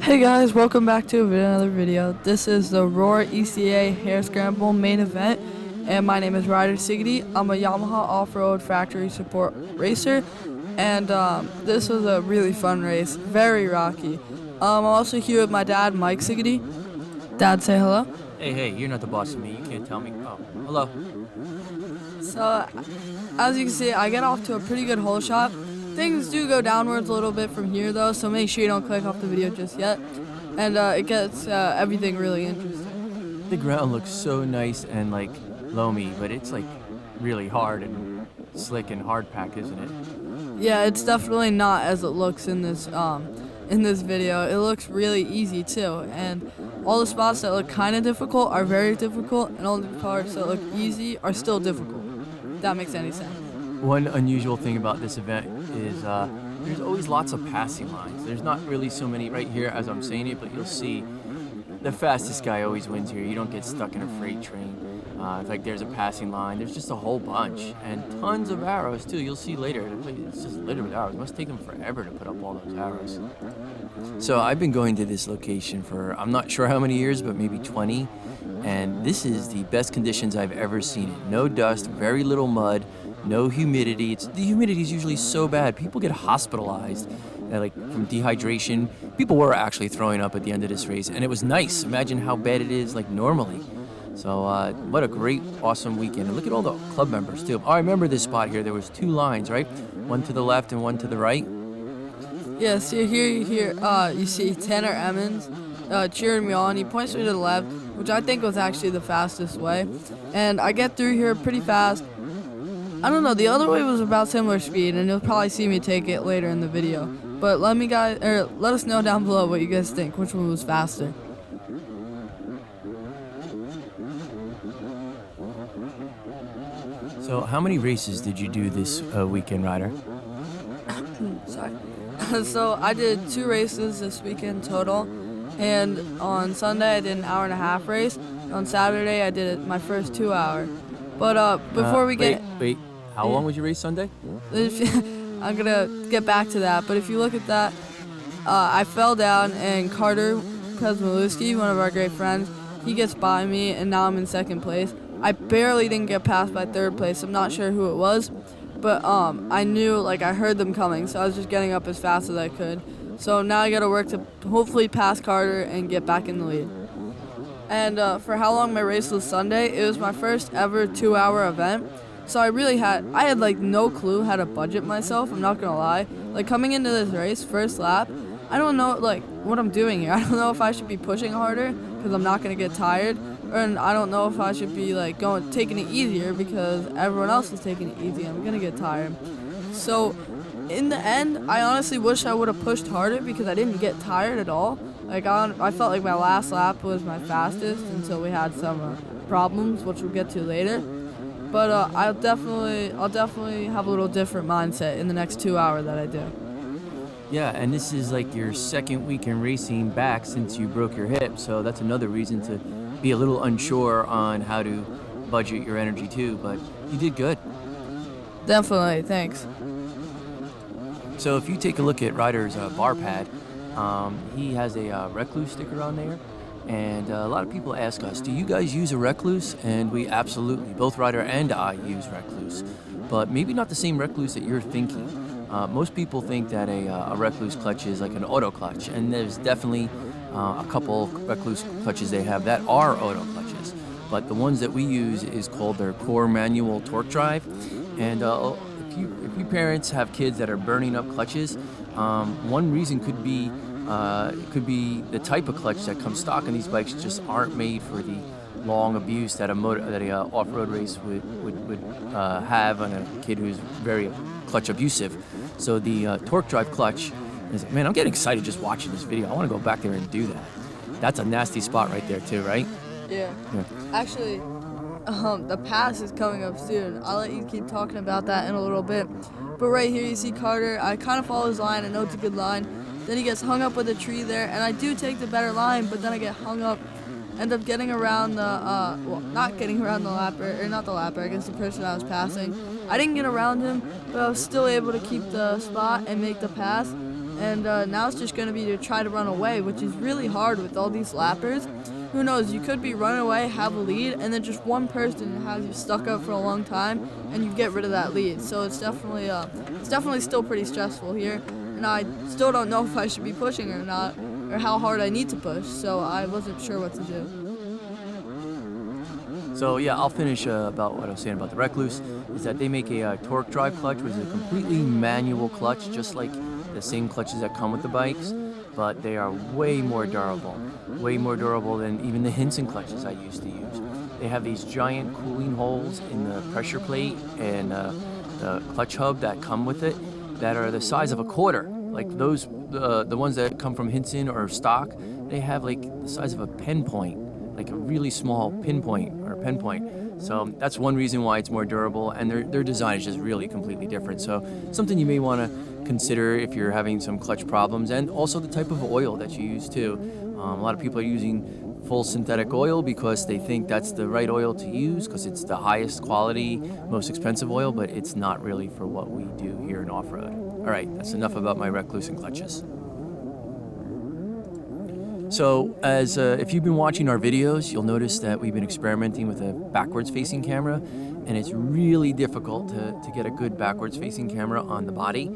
Hey guys, welcome back to another video. This is the Roar ECA Hair Scramble main event, and my name is Ryder Sigety. I'm a Yamaha off-road factory support racer, and this was a really fun race, very rocky. I'm also here with my dad, Mike Sigety. Dad, say hello. Hey, you're not the boss of me. You can't tell me. Oh, hello. So, as you can see, I get off to a pretty good hole shot. Things do go downwards a little bit from here though, so make sure you don't click off the video just yet. And it gets everything really interesting. The ground looks so nice and like loamy, but it's like really hard and slick and hard pack, isn't it? Yeah, it's definitely not as it looks in this video. It looks really easy too, and all the spots that look kind of difficult are very difficult, and all the parts that look easy are still difficult. If that makes any sense. One unusual thing about this event is there's always lots of passing lines. There's not really so many right here as I'm saying it, but you'll see the fastest guy always wins here. You don't get stuck in a freight train. It's like there's a passing line. There's just a whole bunch and tons of arrows too. You'll see later. It's just littered with arrows. It must take them forever to put up all those arrows. So I've been going to this location for I'm not sure how many years, but maybe 20. And this is the best conditions I've ever seen it. No dust, very little mud, no humidity. The humidity is usually so bad. People get hospitalized like from dehydration. People were actually throwing up at the end of this race, and it was nice. Imagine how bad it is like normally. So what a great, awesome weekend. And look at all the club members too. Oh, I remember this spot here. There was two lines, right? One to the left and one to the right. Yeah, so you see Tanner Emmons cheering me on. He points me to the left, which I think was actually the fastest way. And I get through here pretty fast. I don't know, the other way was about similar speed, and you'll probably see me take it later in the video. But let us know down below what you guys think, which one was faster. So how many races did you do this weekend, Ryder? Sorry. So I did 2 races this weekend total, and on Sunday I did an hour-and-a-half race. On Saturday I did my first 2 hour. But before we get... Wait. How long was your race Sunday? I'm gonna get back to that, but if you look at that, I fell down, and Carter Kuzmaluski, one of our great friends, he gets by me, and now I'm in second place. I barely didn't get past by third place. I'm not sure who it was, but I knew, like, I heard them coming, so I was just getting up as fast as I could. So now I gotta work to hopefully pass Carter and get back in the lead. And for how long my race was Sunday, it was my first ever 2-hour event. So I had like no clue how to budget myself, I'm not gonna lie. Like coming into this race, first lap, I don't know like what I'm doing here. I don't know if I should be pushing harder because I'm not gonna get tired, and I don't know if I should be like taking it easier because everyone else is taking it easy. I'm gonna get tired. So in the end, I honestly wish I would have pushed harder because I didn't get tired at all. Like I felt like my last lap was my fastest until we had some problems, which we'll get to later. But I'll definitely have a little different mindset in the next 2 hours that I do. Yeah, and this is like your second weekend racing back since you broke your hip, so that's another reason to be a little unsure on how to budget your energy too, but you did good. Definitely, thanks. So if you take a look at Ryder's bar pad, he has a Recluse sticker on there. And a lot of people ask us, do you guys use a Recluse? And we absolutely, both Ryder and I use Recluse, but maybe not the same Recluse that you're thinking. Most people think that a Recluse clutch is like an auto clutch, and there's definitely a couple Recluse clutches they have that are auto clutches. But the ones that we use is called their core manual torque drive. And if you parents have kids that are burning up clutches, one reason could be the type of clutch that comes stock on these bikes just aren't made for the long abuse that a off-road race would have on a kid who's very clutch abusive. So the torque drive clutch is, man, I'm getting excited just watching this video. I want to go back there and do that. That's a nasty spot right there too, right? Yeah. Actually, the pass is coming up soon. I'll let you keep talking about that in a little bit. But right here you see Carter. I kind of follow his line. I know it's a good line. Then he gets hung up with a tree there, and I do take the better line, but then I get hung up, end up getting around not getting around the lapper, or not the lapper, I guess the person I was passing. I didn't get around him, but I was still able to keep the spot and make the pass. And now it's just going to be to try to run away, which is really hard with all these lappers. Who knows, you could be running away, have a lead, and then just one person has you stuck up for a long time, and you get rid of that lead. So it's definitely still pretty stressful here, and I still don't know if I should be pushing or not, or how hard I need to push, so I wasn't sure what to do. So yeah, I'll finish about what I was saying about the Recluse, is that they make a torque drive clutch, which is a completely manual clutch, just like the same clutches that come with the bikes, but they are way more durable than even the Hinson clutches I used to use. They have these giant cooling holes in the pressure plate and the clutch hub that come with it that are the size of a quarter. Like those, the ones that come from Hinson or stock, they have like the size of a pen point, like a really small pinpoint or pen point. So that's one reason why it's more durable, and their design is just really completely different. So something you may want to consider if you're having some clutch problems, and also the type of oil that you use too. A lot of people are using full synthetic oil because they think that's the right oil to use because it's the highest quality, most expensive oil, but it's not really for what we do here in off-road. All right, that's enough about my Recluse and clutches. So as if you've been watching our videos, you'll notice that we've been experimenting with a backwards facing camera, and it's really difficult to get a good backwards facing camera on the body.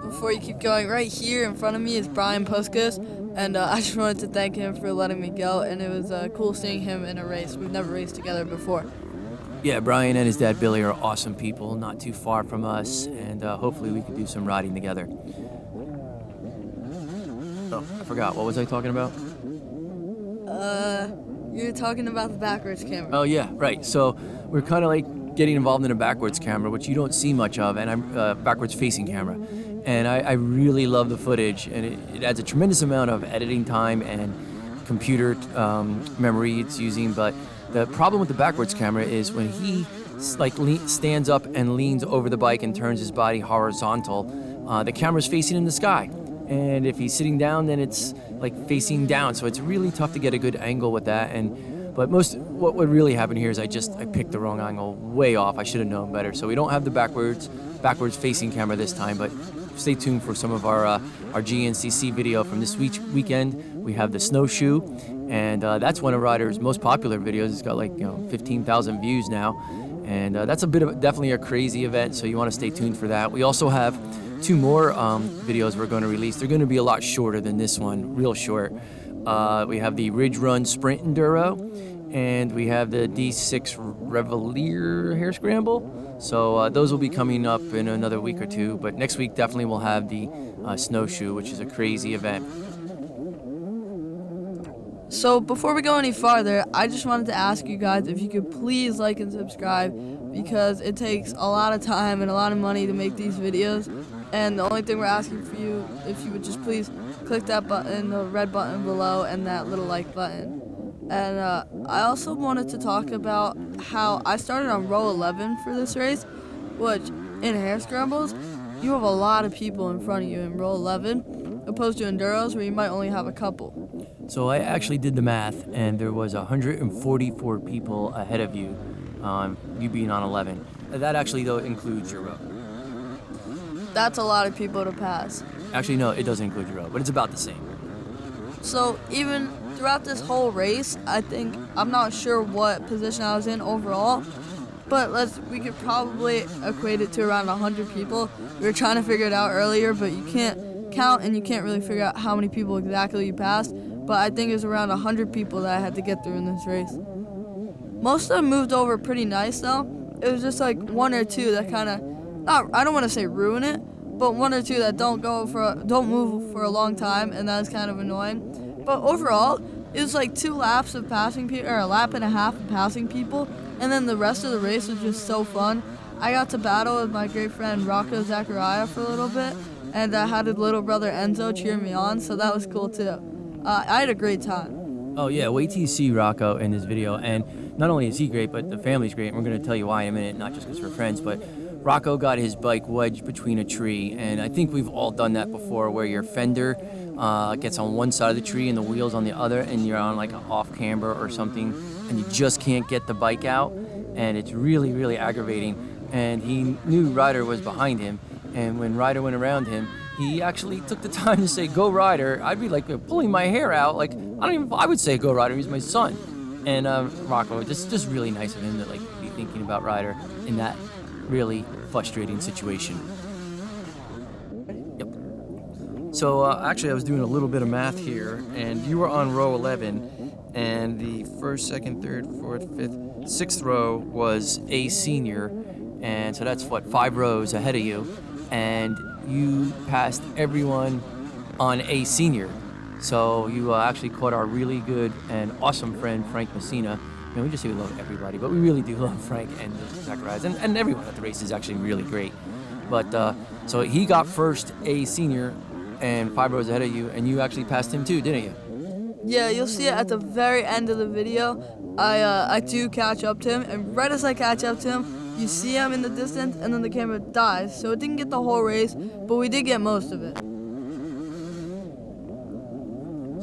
Before you keep going, right here in front of me is Brian Puskas, and I just wanted to thank him for letting me go, and it was cool seeing him in a race. We've never raced together before. Yeah, Brian and his dad Billy are awesome people, not too far from us, and hopefully we could do some riding together. Oh, I forgot. What was I talking about? You're talking about the backwards camera. Oh, yeah, right. So we're kind of like getting involved in a backwards camera, which you don't see much of, and I'm backwards facing camera. And I really love the footage, and it adds a tremendous amount of editing time and computer memory it's using. But the problem with the backwards camera is when he stands up and leans over the bike and turns his body horizontal, the camera's facing in the sky. And if he's sitting down, then it's like facing down. So it's really tough to get a good angle with that. But what would really happen here is I picked the wrong angle way off. I should have known better. So we don't have the backwards facing camera this time, but stay tuned for some of our GNCC video from this weekend. We have the snowshoe, and that's one of Ryder's most popular videos. It's got 15,000 views now, and that's definitely a crazy event. So you want to stay tuned for that. We also have 2 more videos we're going to release. They're going to be a lot shorter than this one, real short. We have the Ridge Run Sprint Enduro, and we have the D6 Revelier Hair Scramble. So those will be coming up in another week or 2, but next week definitely we'll have the snowshoe, which is a crazy event. So before we go any farther, I just wanted to ask you guys if you could please like and subscribe, because it takes a lot of time and a lot of money to make these videos. And the only thing we're asking for you, if you would just please click that button, the red button below, and that little like button. And I also wanted to talk about how I started on row 11 for this race, which in hair scrambles, you have a lot of people in front of you in row 11, opposed to enduros where you might only have a couple. So I actually did the math, and there was 144 people ahead of you, you being on 11. That actually, though, includes your row. That's a lot of people to pass. Actually, no, it doesn't include your row, but it's about the same. So even throughout this whole race, I'm not sure what position I was in overall, but we could probably equate it to around 100 people. We were trying to figure it out earlier, but you can't count and you can't really figure out how many people exactly you passed, but I think it was around 100 people that I had to get through in this race. Most of them moved over pretty nice though. It was just like 1 or 2 that kind of, I don't want to say ruin it, but 1 or 2 that don't move for a long time, and that's kind of annoying. But overall, it was like 2 laps of passing people, or a lap and a half of passing people, and then the rest of the race was just so fun. I got to battle with my great friend Rocco Zachariah for a little bit, and I had his little brother Enzo cheer me on, so that was cool too. I had a great time. Oh yeah, wait till you see Rocco in this video, and not only is he great, but the family's great, and we're going to tell you why in a minute, not just because we're friends, but Rocco got his bike wedged between a tree, and I think we've all done that before, where your fender gets on one side of the tree and the wheel's on the other, and you're on like an off camber or something, and you just can't get the bike out, and it's really, really aggravating. And he knew Ryder was behind him, and when Ryder went around him, he actually took the time to say, "Go Ryder." I'd be like pulling my hair out. Like, I would say "Go Ryder." He's my son. And Rocco, just really nice of him to like be thinking about Ryder in that really frustrating situation. Yep. So actually, I was doing a little bit of math here, and you were on row 11, and the first, second, third, fourth, fifth, sixth row was a senior, and so that's what, 5 rows ahead of you, and you passed everyone on a senior. So you actually caught our really good and awesome friend Frank Messina. We just say we love everybody, but we really do love Frank and Zacharias, and everyone at the race is actually really great. But so he got first a senior and 5 rows ahead of you, and you actually passed him too, didn't you? Yeah, you'll see it at the very end of the video. I do catch up to him, and right as I catch up to him, you see him in the distance, and then the camera dies. So it didn't get the whole race, but we did get most of it.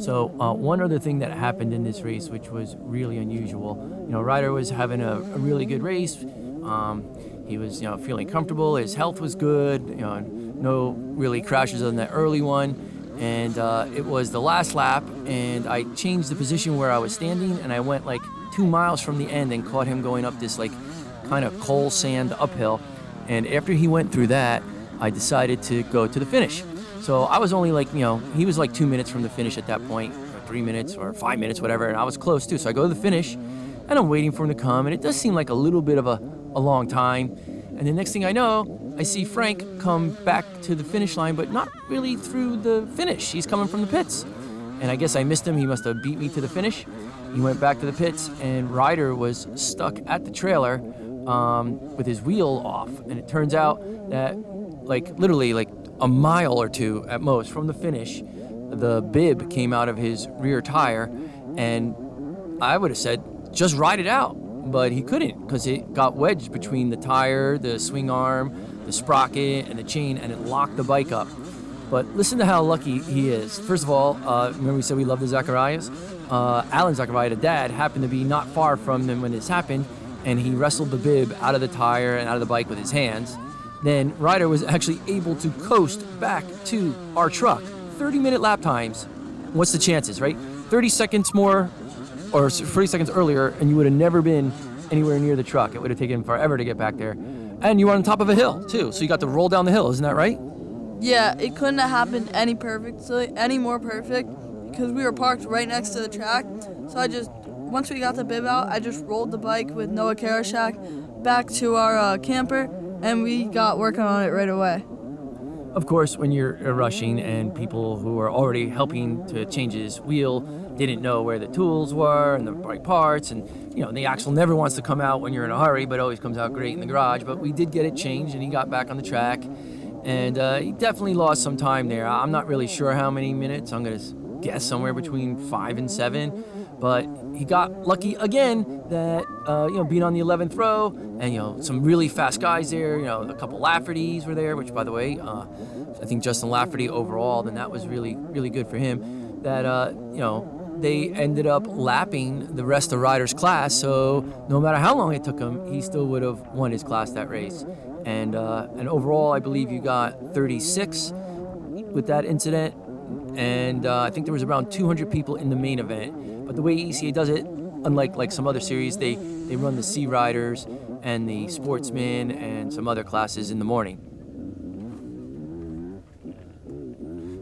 So one other thing that happened in this race, which was really unusual, Ryder was having a really good race. He was, feeling comfortable. His health was good. No really crashes on that early one. And it was the last lap, and I changed the position where I was standing, and I went like 2 miles from the end and caught him going up this like kind of coal sand uphill. And after he went through that, I decided to go to the finish. So I was only like, he was like 2 minutes from the finish at that point, or 3 minutes or 5 minutes, whatever, and I was close too. So I go to the finish, and I'm waiting for him to come, and it does seem like a little bit of a long time. And the next thing I know, I see Frank come back to the finish line, but not really through the finish. He's coming from the pits. And I guess I missed him. He must have beat me to the finish. He went back to the pits, and Ryder was stuck at the trailer with his wheel off. And it turns out that, literally, a mile or two at most from the finish, the bib came out of his rear tire, and I would have said, just ride it out. But he couldn't, because it got wedged between the tire, the swing arm, the sprocket, and the chain, and it locked the bike up. But listen to how lucky he is. First of all, remember we said we love the Zacharias? Alan Zachariah, the dad, happened to be not far from them when this happened, and he wrestled the bib out of the tire and out of the bike with his hands. Then Ryder was actually able to coast back to our truck. 30-minute lap times. What's the chances, right? 30 seconds more, or 30 seconds earlier, and you would have never been anywhere near the truck. It would have taken him forever to get back there. And you were on top of a hill, too, so you got to roll down the hill, isn't that right? Yeah, it couldn't have happened any more perfect, because we were parked right next to the track. So once we got the bib out, I just rolled the bike with Noah Karashak back to our camper, and we got working on it right away. Of course, when you're rushing and people who are already helping to change his wheel didn't know where the tools were and the right parts, and the axle never wants to come out when you're in a hurry, but always comes out great in the garage. But we did get it changed, and he got back on the track, and he definitely lost some time there. I'm not really sure how many minutes. I'm going to guess somewhere between 5 and 7. But he got lucky again that, being on the 11th row, and, some really fast guys there, a couple Laffertys were there, which, by the way, I think Justin Lafferty overall, then that was really, really good for him, that, they ended up lapping the rest of Ryder's class, so no matter how long it took him, he still would have won his class that race. And overall, I believe you got 36 with that incident, and I think there was around 200 people in the main event. But the way ECA does it, unlike some other series, they run the Sea Riders and the Sportsmen and some other classes in the morning.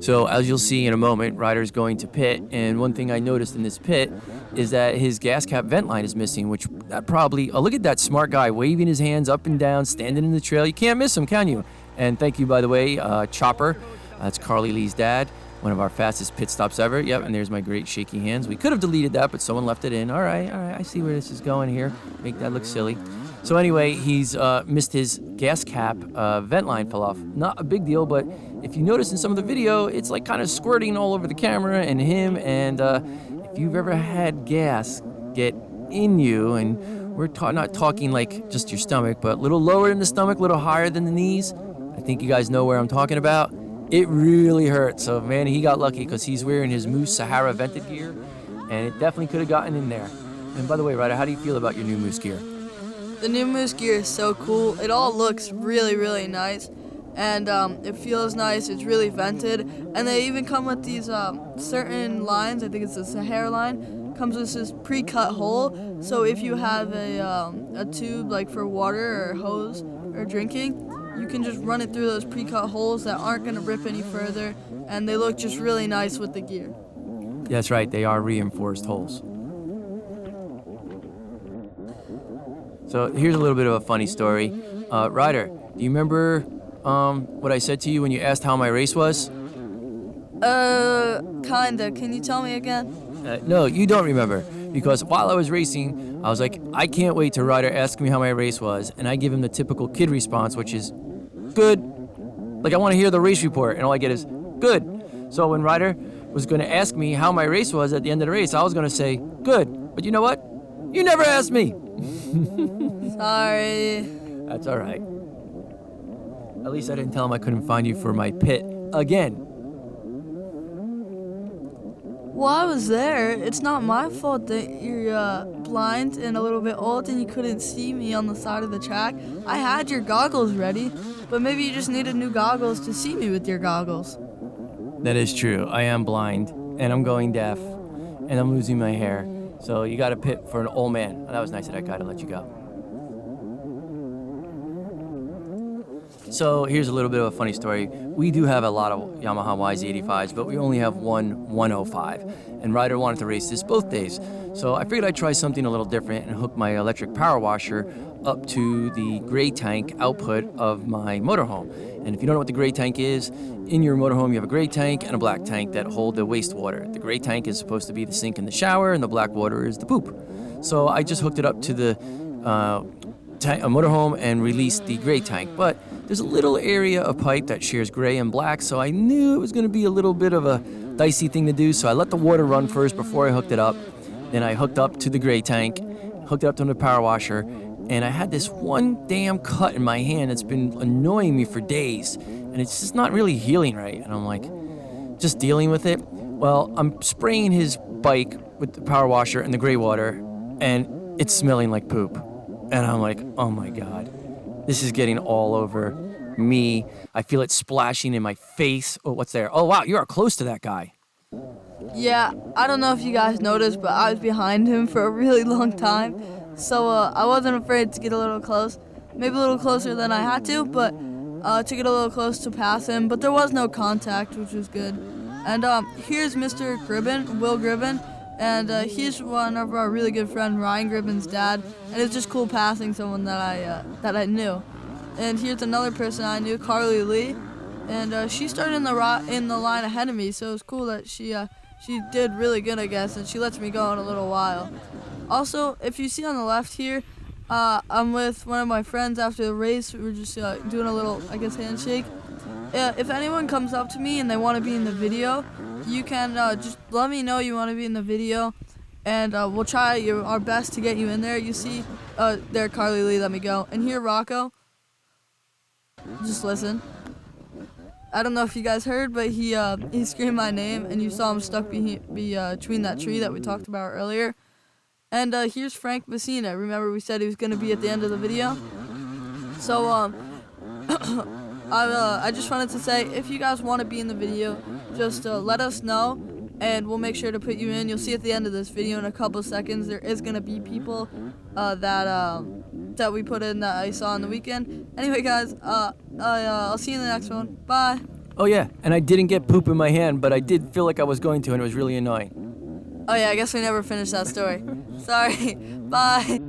So as you'll see in a moment, Ryder's going to pit, and one thing I noticed in this pit is that his gas cap vent line is missing, which that probably, look at that smart guy waving his hands up and down, standing in the trail. You can't miss him, can you? And thank you, by the way, Chopper. That's Carly Lee's dad. One of our fastest pit stops ever. Yep, and there's my great shaky hands. We could have deleted that, but someone left it in. All right, I see where this is going here. Make that look silly. So anyway, he's missed his gas cap vent line fell off. Not a big deal, but if you notice in some of the video, it's like kind of squirting all over the camera and him. And if you've ever had gas get in you, and we're not talking like just your stomach, but a little lower in the stomach, a little higher than the knees. I think you guys know where I'm talking about. It really hurt. So, man, he got lucky because he's wearing his Moose Sahara vented gear, and it definitely could have gotten in there. And by the way, Ryder, how do you feel about your new Moose gear? The new Moose gear is so cool. It all looks really, really nice. and it feels nice. It's really vented, and they even come with these certain lines. I think it's the Sahara line. Comes with this pre-cut hole, so if you have a tube like for water or hose or drinking, you can just run it through those pre-cut holes that aren't going to rip any further, and they look just really nice with the gear. That's right, they are reinforced holes. So here's a little bit of a funny story. Ryder, do you remember what I said to you when you asked how my race was? Kinda. Can you tell me again? No, you don't remember, because while I was racing, I was like, I can't wait till Ryder asks me how my race was, and I give him the typical kid response, which is, good. Like, I want to hear the race report, and all I get is, good. So when Ryder was going to ask me how my race was at the end of the race, I was going to say, good. But you know what? You never asked me. Sorry. That's all right. At least I didn't tell him I couldn't find you for my pit again. Well, I was there. It's not my fault that you're blind and a little bit old and you couldn't see me on the side of the track. I had your goggles ready, but maybe you just needed new goggles to see me with your goggles. That is true. I am blind, and I'm going deaf, and I'm losing my hair. So you got a pit for an old man. That was nice of that guy to let you go. So here's a little bit of a funny story. We do have a lot of Yamaha YZ85s, but we only have one 105. And Ryder wanted to race this both days. So I figured I'd try something a little different and hook my electric power washer up to the gray tank output of my motorhome. And if you don't know what the gray tank is, in your motorhome you have a gray tank and a black tank that hold the wastewater. The gray tank is supposed to be the sink in the shower, and the black water is the poop. So I just hooked it up to the motorhome and released the gray tank. But there's a little area of pipe that shares gray and black, so I knew it was going to be a little bit of a dicey thing to do, so I let the water run first before I hooked it up. Then I hooked up to the gray tank, hooked it up to the power washer, and I had this one damn cut in my hand that's been annoying me for days, and it's just not really healing right. And I'm like, just dealing with it. Well, I'm spraying his bike with the power washer and the gray water, and it's smelling like poop. And I'm like, oh my God, this is getting all over me. I feel it splashing in my face. Oh, what's there? Oh, wow, you are close to that guy. Yeah, I don't know if you guys noticed, but I was behind him for a really long time. So I wasn't afraid to get a little close. Maybe a little closer than I had to, but to get a little close to pass him. But there was no contact, which was good. And here's Mr. Gribben, Will Gribben. And he's one of our really good friend Ryan Gribben's dad, and it's just cool passing someone that I knew. And here's another person I knew, Carly Lee, and she started in the line ahead of me, so it was cool that she did really good, I guess, and she lets me go in a little while. Also, if you see on the left here, I'm with one of my friends after the race. We were just doing a little, I guess, handshake. If anyone comes up to me and they want to be in the video, you can just let me know you want to be in the video, and we'll try our best to get you in there. You see, there, Carly Lee, let me go. And here, Rocco, just listen. I don't know if you guys heard, but he screamed my name, and you saw him stuck between that tree that we talked about earlier. And here's Frank Messina. Remember we said he was going to be at the end of the video? So, I just wanted to say, if you guys want to be in the video, just let us know, and we'll make sure to put you in. You'll see at the end of this video in a couple seconds, there is going to be people that we put in that I saw on the weekend. Anyway, guys, I'll see you in the next one. Bye. Oh yeah, and I didn't get poop in my hand, but I did feel like I was going to, and it was really annoying. Oh yeah, I guess we never finished that story. Sorry. Bye.